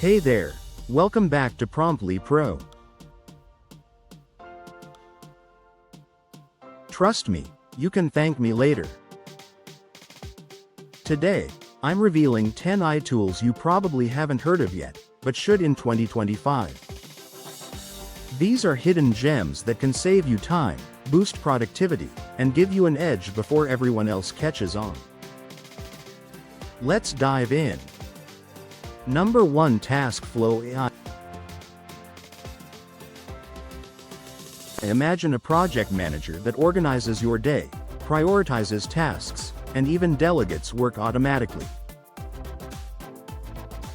Hey there, welcome back to PromptlyPro. Trust me, you can thank me later. Today, I'm revealing 10 AI tools you probably haven't heard of yet, but should in 2025. These are hidden gems that can save you time, boost productivity, and give you an edge before everyone else catches on. Let's dive in. Number 1. Task Flow AI. Imagine a project manager that organizes your day, prioritizes tasks, and even delegates work automatically.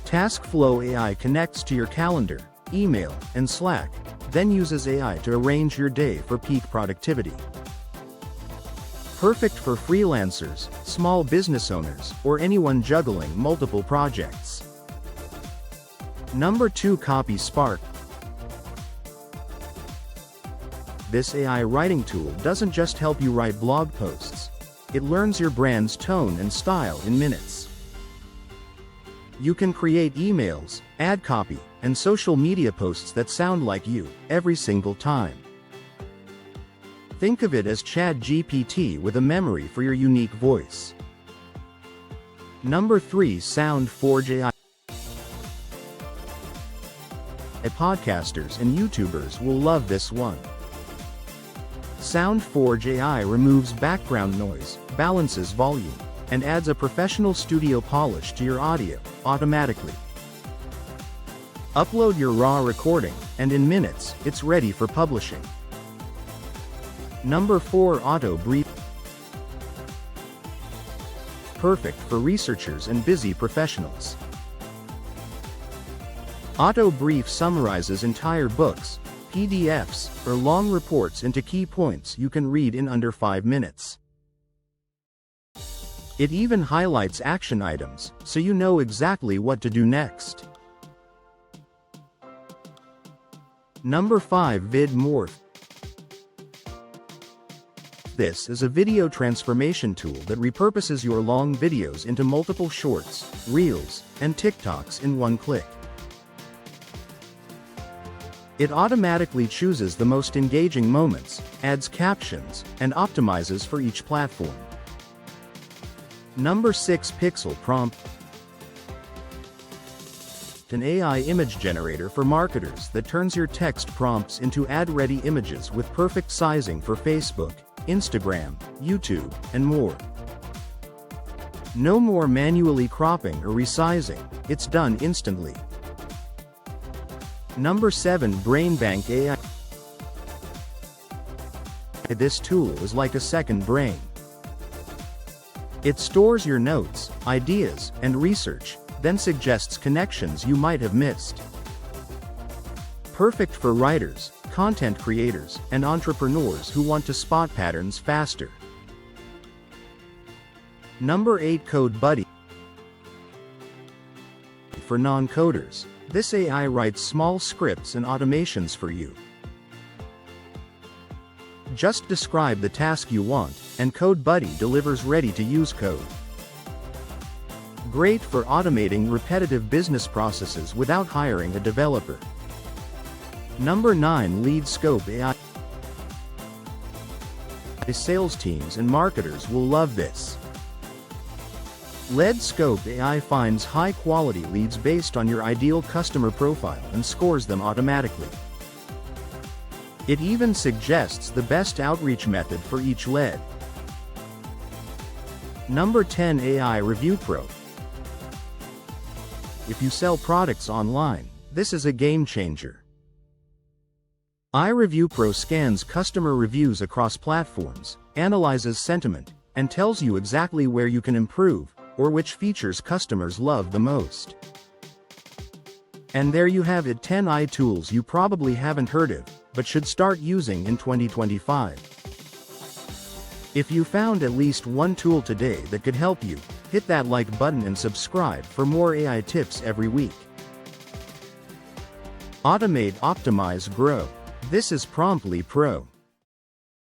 Task Flow AI connects to your calendar, email, and Slack, then uses AI to arrange your day for peak productivity. Perfect for freelancers, small business owners, or anyone juggling multiple projects. Number 2. Copy Spark. This AI writing tool doesn't just help you write blog posts. It learns your brand's tone and style in minutes. You can create emails, ad copy, and social media posts that sound like you, every single time. Think of it as ChatGPT with a memory for your unique voice. Number 3. SoundForge AI. Podcasters and YouTubers will love this one. SoundForge AI removes background noise, balances volume, and adds a professional studio polish to your audio, automatically. Upload your raw recording, and in minutes, it's ready for publishing. Number 4. Auto Brief. Perfect for researchers and busy professionals. Auto Brief summarizes entire books, PDFs, or long reports into key points you can read in under 5 minutes. It even highlights action items, so you know exactly what to do next. Number 5. VidMorph. This is a video transformation tool that repurposes your long videos into multiple shorts, reels, and TikToks in one click. It automatically chooses the most engaging moments, adds captions, and optimizes for each platform. Number 6. Pixel Prompt. An AI image generator for marketers that turns your text prompts into ad-ready images with perfect sizing for Facebook, Instagram, YouTube, and more. No more manually cropping or resizing, it's done instantly. Number 7. BrainBank AI. This tool is like a second brain. It stores your notes, ideas, and research, then suggests connections you might have missed. Perfect for writers, content creators, and entrepreneurs who want to spot patterns faster. Number 8. Code Buddy. For non-coders, this AI writes small scripts and automations for you. Just describe the task you want, and Code Buddy delivers ready-to-use code. Great for automating repetitive business processes without hiring a developer. Number 9. Lead Scope AI. Sales teams and marketers will love this. Lead Scope AI finds high-quality leads based on your ideal customer profile and scores them automatically. It even suggests the best outreach method for each lead. Number 10. AI Review Pro. If you sell products online, this is a game changer. iReviewPro scans customer reviews across platforms, analyzes sentiment, and tells you exactly where you can improve, or which features customers love the most. And there you have it, 10 AI tools you probably haven't heard of, but should start using in 2025. If you found at least one tool today that could help you, hit that like button and subscribe for more AI tips every week. Automate, optimize, grow. This is PromptlyPro.